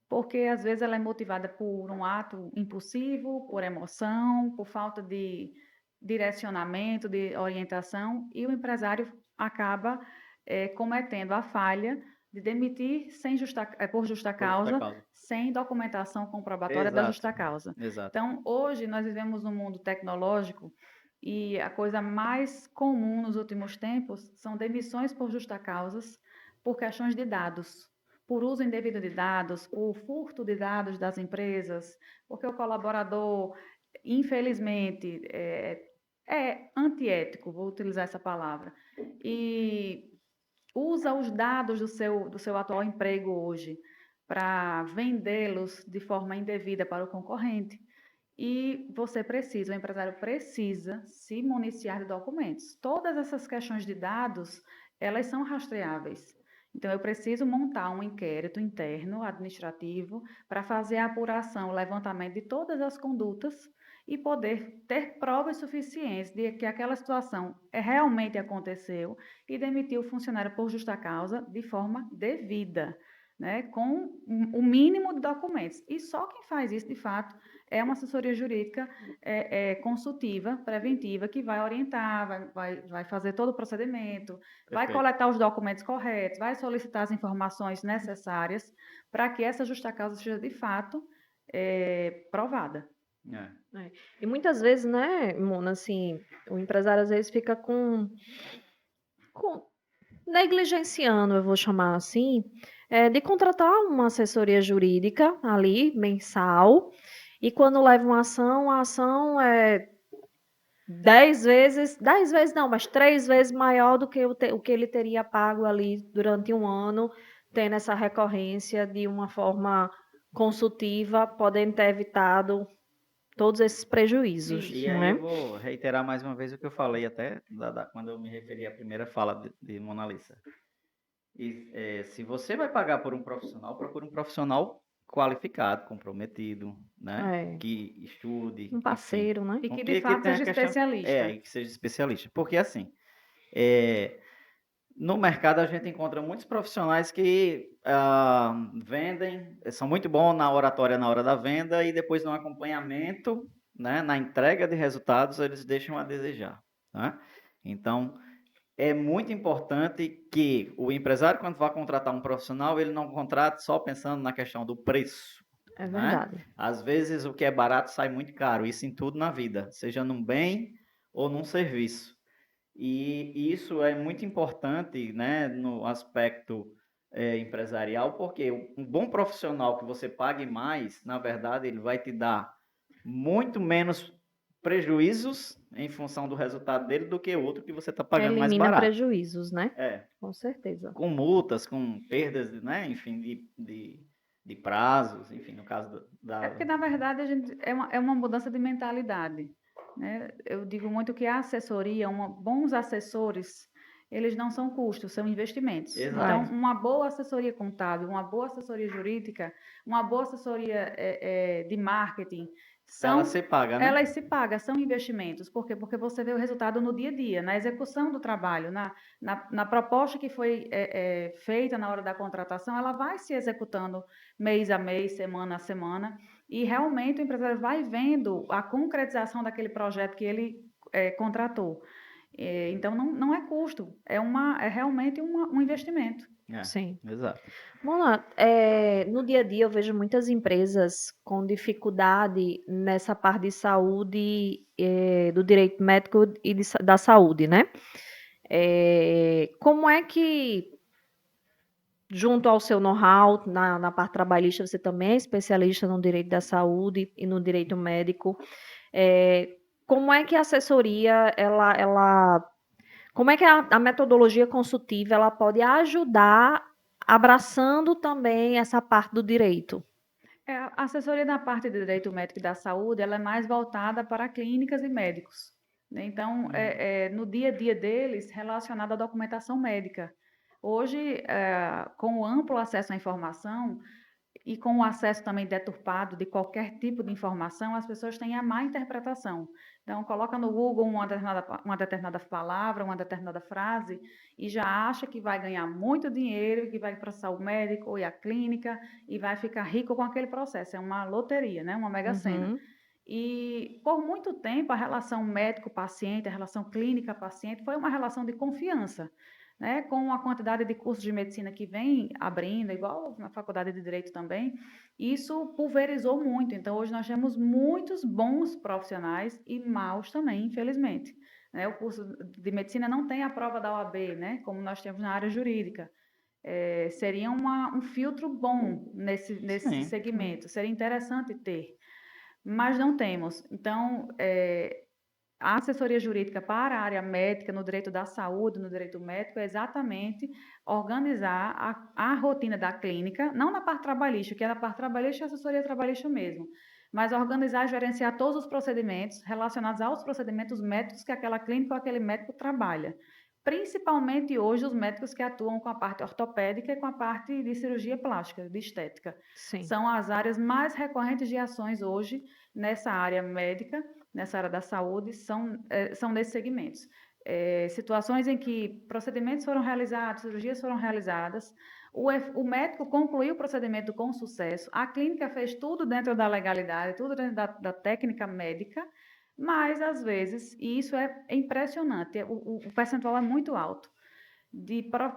porque às vezes ela é motivada por um ato impulsivo, por emoção, por falta de direcionamento, de orientação, e o empresário acaba cometendo a falha de demitir por justa Por justa causa, causa. sem documentação comprobatória da Exato, justa causa. exato. Então, hoje nós vivemos num mundo tecnológico e a coisa mais comum nos últimos tempos são demissões por justa causas, por questões de dados, por uso indevido de dados, por furto de dados das empresas, porque o colaborador, infelizmente, é antiético, vou utilizar essa palavra, e usa os dados do seu atual emprego hoje para vendê-los de forma indevida para o concorrente. E você precisa, o empresário precisa se municiar de documentos. Todas essas questões de dados, elas são rastreáveis. Então, eu preciso montar um inquérito interno, administrativo, para fazer a apuração, o levantamento de todas as condutas e poder ter provas suficientes de que aquela situação realmente aconteceu e demitir o funcionário por justa causa de forma devida, né, com o mínimo de documentos. E só quem faz isso, de fato, é uma assessoria jurídica consultiva, preventiva, que vai orientar, vai fazer todo o procedimento, vai coletar os documentos corretos, vai solicitar as informações necessárias para que essa justa causa seja, de fato, provada. E muitas vezes, né, Mona, assim, o empresário às vezes fica com negligenciando, eu vou chamar assim, de contratar uma assessoria jurídica ali, mensal, e quando leva uma ação, a ação é 10 vezes não, mas 3 vezes maior do que o que ele teria pago ali durante um ano, tendo essa recorrência de uma forma consultiva, podendo ter evitado todos esses prejuízos, E não aí é? eu vou reiterar mais uma vez o que eu falei até quando eu me referi à primeira fala de Mona Lisa. Se você vai pagar por um profissional, procure um profissional qualificado, comprometido, né? Que estude, Um parceiro, enfim, né? E que, de fato, tenha seja questão, especialista. e que seja especialista. Porque assim, no mercado a gente encontra muitos profissionais que vendem, são muito bons na oratória na hora da venda e depois no acompanhamento, né, na entrega de resultados, eles deixam a desejar. Né? Então, é muito importante que o empresário, quando vai contratar um profissional, ele não contrate só pensando na questão do preço. É Né? verdade. Às vezes o que é barato sai muito caro, isso em tudo na vida, seja num bem ou num serviço. E isso é muito importante, né, no aspecto empresarial, porque um bom profissional que você pague mais, na verdade, ele vai te dar muito menos prejuízos em função do resultado dele do que outro que você está pagando mais Elimina barato. prejuízos, né? É, Com certeza. com multas, com perdas, né, enfim, de prazos, enfim, no caso É porque, na verdade, é uma mudança de mentalidade. Né? Eu digo muito que a assessoria, bons assessores, eles não são custos, são investimentos. Exato. Então, uma boa assessoria contábil, uma boa assessoria jurídica, uma boa assessoria de marketing, Ela se paga, né? elas se pagam, são investimentos. Por quê? Porque você vê o resultado no dia a dia, na execução do trabalho, na proposta que foi feita na hora da contratação, ela vai se executando mês a mês, semana a semana, e realmente o empresário vai vendo a concretização daquele projeto que ele contratou. Então, não é custo, é realmente um investimento. Sim. Exato. Vamos lá. No dia a dia eu vejo muitas empresas com dificuldade nessa parte de saúde, do direito médico e da saúde, né? Como é que, junto ao seu know-how na parte trabalhista, você também é especialista no direito da saúde e no direito médico, como é que a assessoria, ela Como é que a metodologia consultiva ela pode ajudar abraçando também essa parte do direito? A assessoria na parte de direito médico e da saúde, ela é mais voltada para clínicas e médicos, né? Então, no dia a dia deles, relacionado à documentação médica. Hoje, com o amplo acesso à informação, e com o acesso também deturpado de qualquer tipo de informação, as pessoas têm a má interpretação. Então, coloca no Google uma determinada palavra, uma determinada frase, e já acha que vai ganhar muito dinheiro, que vai processar o médico ou ir à clínica, e vai ficar rico com aquele processo. É uma loteria, né? Uma mega-sena. Uhum. E, por muito tempo, a relação médico-paciente, a relação clínica-paciente, foi uma relação de confiança, né? Com a quantidade de cursos de medicina que vem abrindo, igual na faculdade de Direito também, isso pulverizou muito. Então, hoje nós temos muitos bons profissionais e maus também, infelizmente, né? O curso de medicina não tem a prova da OAB, né? Como nós temos na área jurídica. Seria um filtro bom nesse Sim. segmento, seria interessante ter, mas não temos. Então, a assessoria jurídica para a área médica, no direito da saúde, no direito médico, é exatamente organizar a rotina da clínica, não na parte trabalhista, que é na parte trabalhista e assessoria trabalhista mesmo, mas organizar e gerenciar todos os procedimentos relacionados aos procedimentos médicos que aquela clínica ou aquele médico trabalha. Principalmente hoje os médicos que atuam com a parte ortopédica e com a parte de cirurgia plástica, de estética. Sim. São as áreas mais recorrentes de ações hoje nessa área médica, nessa área da saúde, são nesses segmentos. Situações em que procedimentos foram realizados, cirurgias foram realizadas, o médico concluiu o procedimento com sucesso, a clínica fez tudo dentro da legalidade, tudo dentro da técnica médica, mas às vezes, e isso é impressionante, o percentual é muito alto,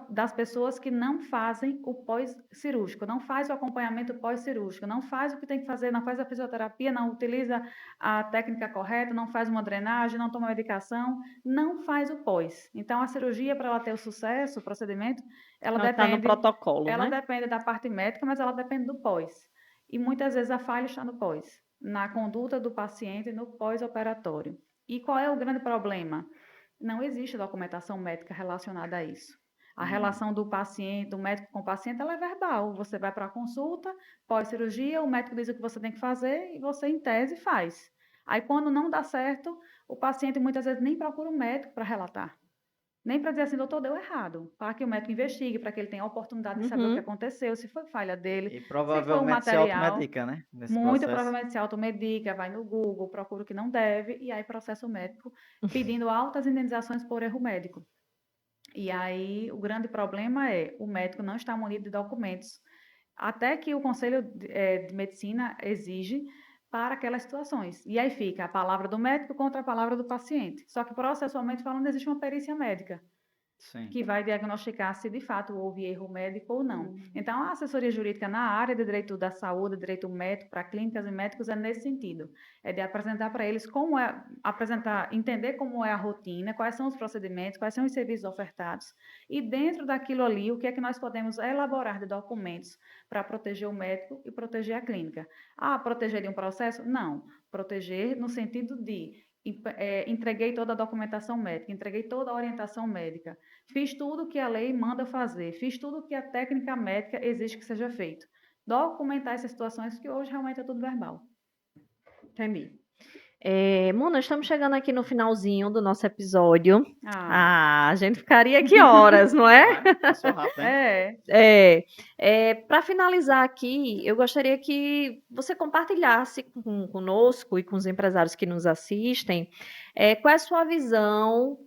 das pessoas que não fazem o pós-cirúrgico, não faz o acompanhamento pós-cirúrgico, não faz o que tem que fazer, não faz a fisioterapia, não utiliza a técnica correta, não faz uma drenagem, não toma medicação, não faz o pós. Então, a cirurgia, para ela ter o sucesso, o procedimento, Ela está no protocolo, ela né? depende da parte médica, mas ela depende do pós. E muitas vezes a falha está no pós, na conduta do paciente no pós-operatório. E qual é o grande problema? Não existe documentação médica relacionada a isso. A relação do paciente, do médico com o paciente, ela é verbal. Você vai para a consulta, pós-cirurgia, o médico diz o que você tem que fazer e você, em tese, faz. Aí, quando não dá certo, o paciente muitas vezes nem procura o médico para relatar. Nem para dizer assim, doutor, deu errado. Para que o médico investigue, para que ele tenha a oportunidade de saber o que Uhum. aconteceu, se foi falha dele, E se foi o provavelmente se material. automedica, né? Nesse Muito processo. provavelmente se automedica, vai no Google, procura o que não deve, e aí processa o médico pedindo altas indenizações por erro médico. E aí o grande problema é o médico não está munido de documentos, até que o Conselho de Medicina exige para aquelas situações. E aí fica a palavra do médico contra a palavra do paciente. Só que processualmente falando, existe uma perícia médica Sim. que vai diagnosticar se de fato houve erro médico ou não. Uhum. Então, a assessoria jurídica na área de direito da saúde, direito médico para clínicas e médicos é nesse sentido, é de apresentar para eles como é, entender como é a rotina, quais são os procedimentos, quais são os serviços ofertados e dentro daquilo ali, o que é que nós podemos elaborar de documentos para proteger o médico e proteger a clínica. Proteger de um processo? Não. Proteger no sentido de entreguei toda a documentação médica, entreguei toda a orientação médica, fiz tudo o que a lei manda fazer, fiz tudo o que a técnica médica exige que seja feito. Documentar essas situações que hoje realmente é tudo verbal. Entendi. Mona, estamos chegando aqui no finalzinho do nosso episódio. A gente ficaria aqui horas, não é? Passou rápido, hein? Para finalizar aqui, eu gostaria que você compartilhasse conosco e com os empresários que nos assistem, qual é a sua visão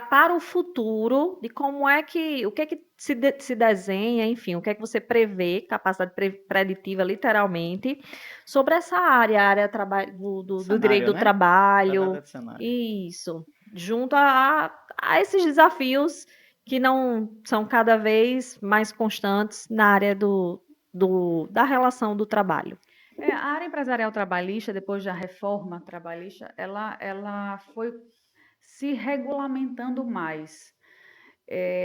para o futuro de como é que, o que é que se desenha, enfim, o que é que você prevê, capacidade preditiva, literalmente, sobre essa área, a área do direito do né? trabalho, Trabalho de cenário. isso, junto a esses desafios que não são cada vez mais constantes na área da relação do trabalho. A área empresarial trabalhista, depois da reforma trabalhista, ela foi se regulamentando mais.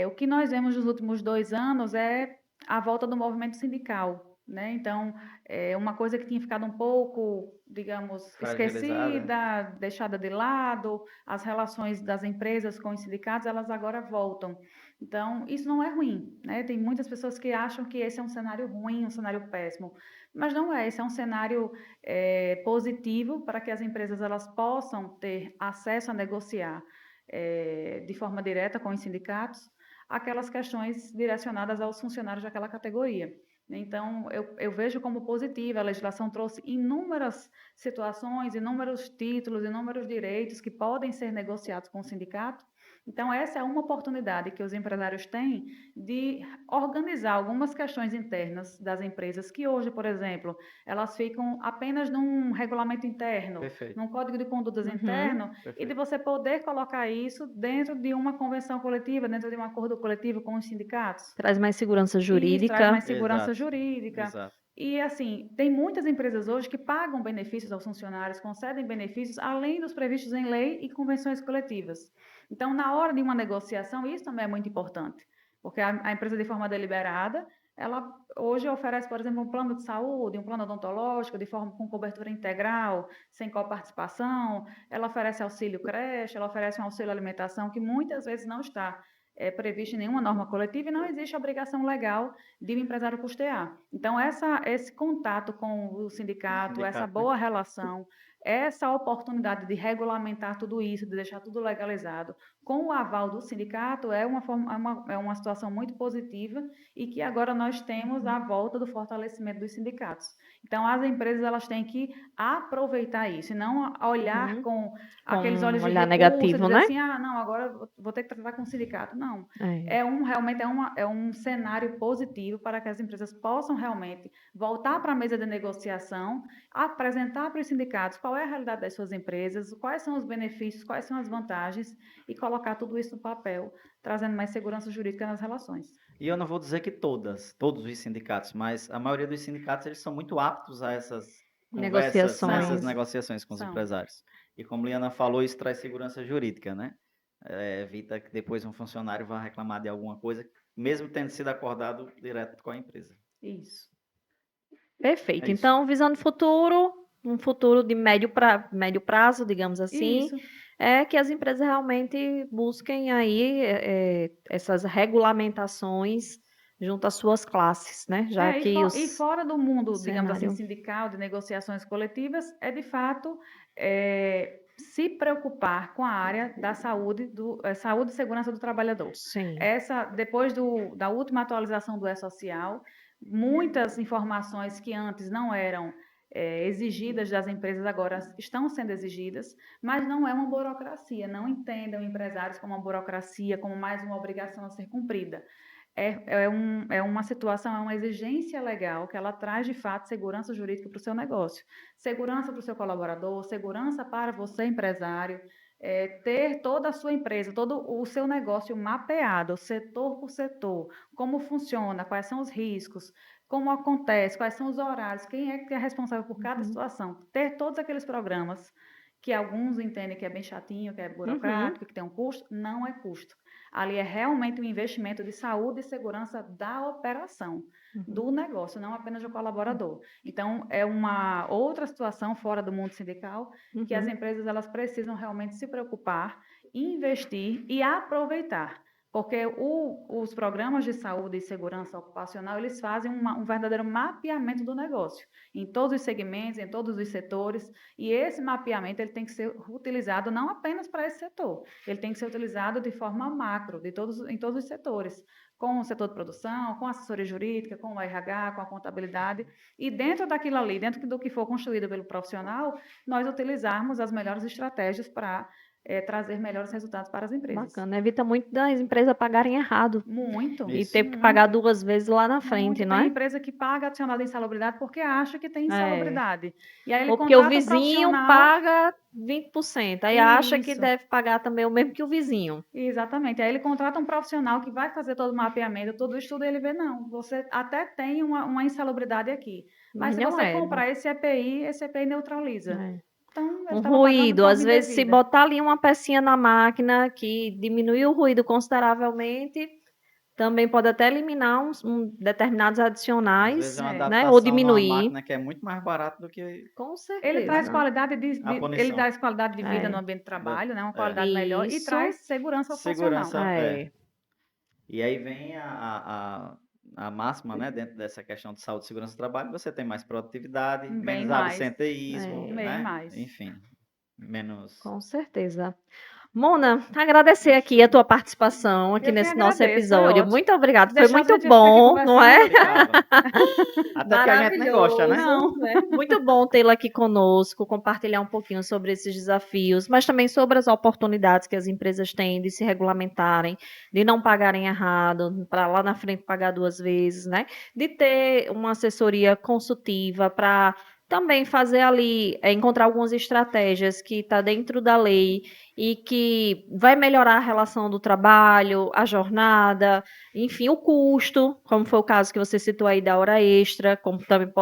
O que nós vemos nos últimos 2 anos é a volta do movimento sindical. né? Então, uma coisa que tinha ficado um pouco, digamos, Fragilizada. esquecida, deixada de lado, as relações das empresas com os sindicatos, elas agora voltam. Então, isso não é ruim, né? Tem muitas pessoas que acham que esse é um cenário ruim, um cenário péssimo, mas não é. Esse é um cenário positivo para que as empresas elas possam ter acesso a negociar de forma direta com os sindicatos aquelas questões direcionadas aos funcionários daquela categoria. Então, eu vejo como positiva, a legislação trouxe inúmeras situações, inúmeros títulos, inúmeros direitos que podem ser negociados com o sindicato. Então, essa é uma oportunidade que os empresários têm de organizar algumas questões internas das empresas que hoje, por exemplo, elas ficam apenas num regulamento interno, Perfeito, num código de condutas Uhum. interno, e de perfeito. você poder colocar isso dentro de uma convenção coletiva, dentro de um acordo coletivo com os sindicatos. Traz mais segurança Isso traz jurídica. mais segurança Exato, jurídica. exato. E, assim, tem muitas empresas hoje que pagam benefícios aos funcionários, concedem benefícios além dos previstos em lei e convenções coletivas. Então, na hora de uma negociação, isso também é muito importante, porque a empresa, de forma deliberada, ela hoje oferece, por exemplo, um plano de saúde, um plano odontológico, de forma com cobertura integral, sem coparticipação, ela oferece auxílio creche, ela oferece um auxílio alimentação, que muitas vezes não está previsto em nenhuma norma coletiva e não existe obrigação legal de o empresário custear. Então, esse contato com o sindicato, essa Sindicato, né? boa relação, essa oportunidade de regulamentar tudo isso, de deixar tudo legalizado, com o aval do sindicato, é uma situação muito positiva e que agora nós temos a volta do fortalecimento dos sindicatos. Então, as empresas elas têm que aproveitar isso, e não olhar Uhum. com Com aqueles olhos um de olhar repulsa e negativo, dizer né? assim, não, agora eu vou ter que tratar com o sindicato. Não, É. realmente é um cenário positivo para que as empresas possam realmente voltar para a mesa de negociação, apresentar para os sindicatos qual é a realidade das suas empresas, quais são os benefícios, quais são as vantagens e colocar tudo isso no papel, trazendo mais segurança jurídica nas relações. E eu não vou dizer que todos os sindicatos, mas a maioria dos sindicatos eles são muito aptos a essas conversas, né, essas Negociações. negociações com os São. empresários. E como Liana falou, isso traz segurança jurídica, né? Evita que depois um funcionário vá reclamar de alguma coisa, mesmo tendo sido acordado direto com a empresa. Isso. Perfeito. É isso. Então, visando o futuro, um futuro de médio prazo, digamos assim, Isso. é que as empresas realmente busquem aí essas regulamentações junto às suas classes, né? Já que E fora do mundo, digamos assim, cenário. sindical, de negociações coletivas, é de fato se preocupar com a área da saúde, saúde e segurança do trabalhador. Sim. Depois da última atualização do E-Social, muitas informações que antes não eram exigidas das empresas agora estão sendo exigidas, mas não é uma burocracia. Não entendam empresários como uma burocracia, como mais uma obrigação a ser cumprida. É uma situação, é uma exigência legal que ela traz, de fato, segurança jurídica para o seu negócio. Segurança para o seu colaborador, segurança para você, empresário, ter toda a sua empresa, todo o seu negócio mapeado, setor por setor, como funciona, quais são os riscos, como acontece, quais são os horários, quem é que é responsável por cada situação. Ter todos aqueles programas que alguns entendem que é bem chatinho, que é burocrático, que tem um custo, não é custo. Ali é realmente um investimento de saúde e segurança da operação, do negócio, não apenas do colaborador. Então, é uma outra situação fora do mundo sindical que as empresas elas precisam realmente se preocupar, investir e aproveitar. Porque os programas de saúde e segurança ocupacional, eles fazem um verdadeiro mapeamento do negócio, em todos os segmentos, em todos os setores, e esse mapeamento ele tem que ser utilizado não apenas para esse setor, ele tem que ser utilizado de forma macro, em todos os setores, com o setor de produção, com a assessoria jurídica, com o RH, com a contabilidade, e dentro daquilo ali, dentro do que for construído pelo profissional, nós utilizarmos as melhores estratégias para trazer melhores resultados para as empresas. Bacana. Evita muito das empresas pagarem errado Muito. e Isso. ter que pagar 2 vezes lá na frente, Muito. não Tem é? empresa que paga adicional de insalubridade porque acha que tem insalubridade. E aí ele Ou porque o contrata um vizinho profissional. paga 20%, aí acha que Isso. deve pagar também o mesmo que o vizinho. Exatamente. Aí ele contrata um profissional que vai fazer todo o mapeamento, todo o estudo, e ele vê, não, você até tem uma insalubridade aqui. Mas se Não você é. comprar esse EPI neutraliza. É. Então, ele Um estava pagando de ruído, forma às vezes se indevida. botar ali uma pecinha na máquina que diminui o ruído consideravelmente, também pode até eliminar determinados Às adicionais, vezes é uma É. né? Ou adaptação numa diminuir. máquina que é muito mais barato do que Com Ele traz certeza. qualidade a ele punição. traz qualidade de vida É. no ambiente de trabalho, né? Uma É. qualidade melhor e Isso. traz segurança ocupacional. Segurança, É. E aí vem a máxima, né? Dentro dessa questão de saúde e segurança do trabalho, você tem mais produtividade, Bem menos mais. absenteísmo, É. Bem né? mais. Enfim, menos... Com certeza. Mona, agradecer aqui a tua participação aqui Eu que nesse nosso agradeço, foi episódio. ótimo. Muito obrigada. Foi Deixasse a muito gente ficar aqui bom, não é? conversando. Ficava. Até porque a gente nem gosta, né? Maravilhoso, né? Muito bom tê-la aqui conosco, compartilhar um pouquinho sobre esses desafios, mas também sobre as oportunidades que as empresas têm de se regulamentarem, de não pagarem errado, para lá na frente pagar 2 vezes, né? De ter uma assessoria consultiva para também fazer ali, encontrar algumas estratégias que está dentro da lei e que vai melhorar a relação do trabalho, a jornada, enfim, o custo, como foi o caso que você citou aí da hora extra, como também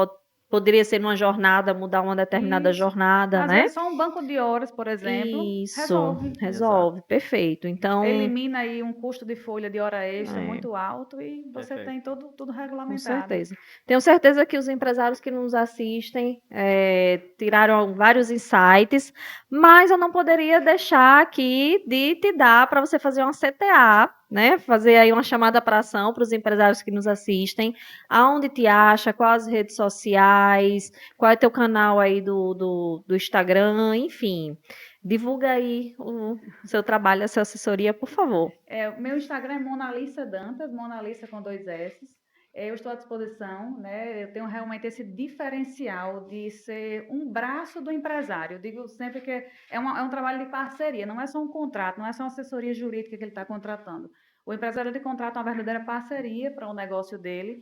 poderia ser numa jornada, mudar uma determinada Isso. jornada, Às né? vezes só um banco de horas, por exemplo, Isso, resolve. perfeito. Então, Elimina aí um custo de folha de hora extra É. muito alto e você Perfeito. tem tudo com regulamentado. certeza. Tenho certeza que os empresários que nos assistem tiraram vários insights, mas eu não poderia deixar aqui de te dar para você fazer uma CTA, né? Fazer aí uma chamada para ação para os empresários que nos assistem. Aonde te acha, quais as redes sociais, qual é teu canal aí do Instagram, enfim. Divulga aí o seu trabalho, a sua assessoria, por favor. O meu Instagram é Monalisa Dantas, Monalisa com 2 S. Eu estou à disposição, né? Eu tenho realmente esse diferencial de ser um braço do empresário. Eu digo sempre que é um trabalho de parceria, não é só um contrato, não é só uma assessoria jurídica que ele está contratando. O empresário ele contrata uma verdadeira parceria para o negócio dele,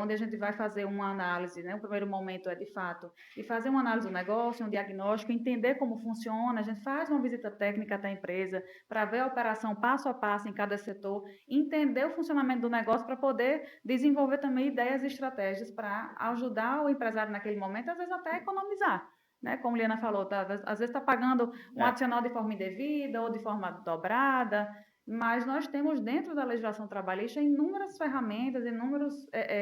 onde a gente vai fazer uma análise, né? O primeiro momento é, de fato, de fazer uma análise do negócio, um diagnóstico, entender como funciona. A gente faz uma visita técnica até a empresa para ver a operação passo a passo em cada setor, entender o funcionamento do negócio para poder desenvolver também ideias e estratégias para ajudar o empresário naquele momento, às vezes até economizar. Né? Como a Liana falou, às vezes está pagando um adicional de forma indevida ou de forma dobrada, mas nós temos dentro da legislação trabalhista inúmeras ferramentas, inúmeros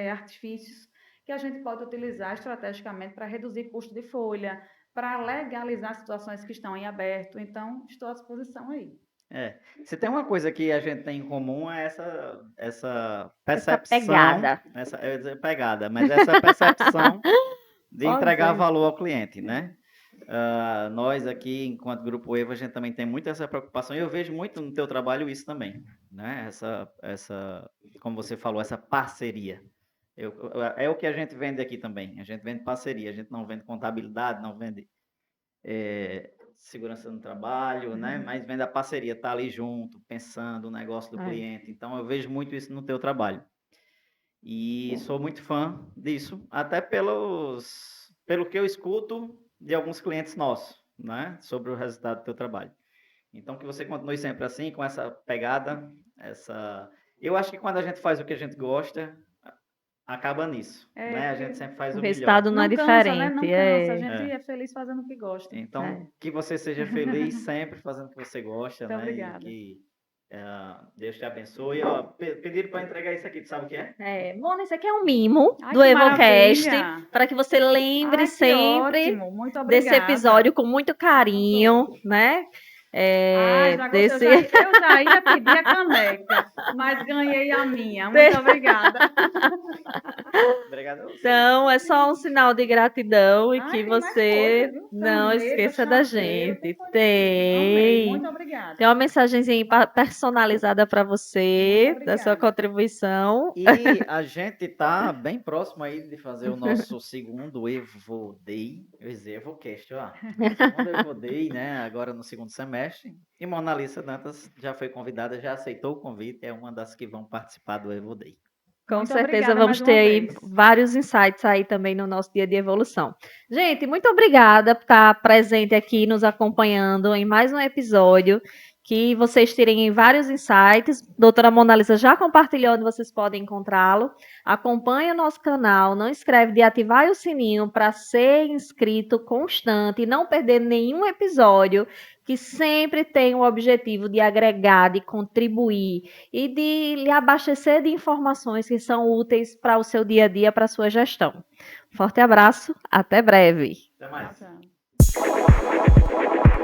artifícios que a gente pode utilizar estrategicamente para reduzir custo de folha, para legalizar situações que estão em aberto. Então, estou à disposição aí. Se tem uma coisa que a gente tem em comum é essa percepção, pegada. eu ia dizer pegada, mas essa percepção de Pode entregar ser. valor ao cliente, né? Nós aqui, enquanto Grupo Evo, a gente também tem muito essa preocupação e eu vejo muito no teu trabalho isso também, né? Como você falou, essa parceria. É o que a gente vende aqui também, a gente vende parceria, a gente não vende contabilidade, não vende segurança no trabalho, né? Mas vende a parceria, tá ali junto, pensando o negócio do cliente. Então, eu vejo muito isso no teu trabalho. E sou muito fã disso, até pelo que eu escuto de alguns clientes nossos, né? Sobre o resultado do teu trabalho. Então, que você continue sempre assim, com essa pegada, Eu acho que quando a gente faz o que a gente gosta, acaba nisso, né? A gente sempre faz O o melhor. resultado não é Cansa, diferente. né? Não cansa. A gente é feliz fazendo o que gosta. Então, que você seja feliz sempre fazendo o que você gosta, Muito né? obrigada. E que Deus te abençoe. Pediram para entregar isso aqui, tu sabe o que é? Mona, isso aqui é um mimo Ai, do que EvoCast, maravilha! para que você lembre Ai, que sempre ótimo! Muito desse obrigada. episódio com muito carinho, né? Já gostei. Eu já ia pedir a caneca, mas ganhei a minha. Muito obrigada. Obrigado a você. Então, é só um sinal de gratidão e Ai, que tem mais você coisa, viu? não Caneta, esqueça da chaveiro, gente. Amei. Muito obrigada. Tem uma mensagenzinha personalizada para você, Muito da sua obrigada. contribuição. E a gente tá bem próximo aí de fazer o nosso segundo Evo Day, eu ia dizer EvoCast, ó. Segundo Evo Day, né? Agora no segundo semestre. E Mona Lisa Dantas já foi convidada, já aceitou o convite, é uma das que vão participar do Evo Day. Com Muito certeza obrigada vamos mais uma ter aí vez. vários insights aí também no nosso dia de evolução. Gente, muito obrigada por estar presente aqui, nos acompanhando em mais um episódio. que vocês tirem vários insights. Doutora Mona Lisa já compartilhou onde vocês podem encontrá-lo. Acompanhe o nosso canal, não esquece de ativar o sininho para ser inscrito constante e não perder nenhum episódio, que sempre tem o objetivo de agregar, de contribuir e de lhe abastecer de informações que são úteis para o seu dia a dia, para a sua gestão. Forte abraço, até breve. Até mais. Tchau, tchau.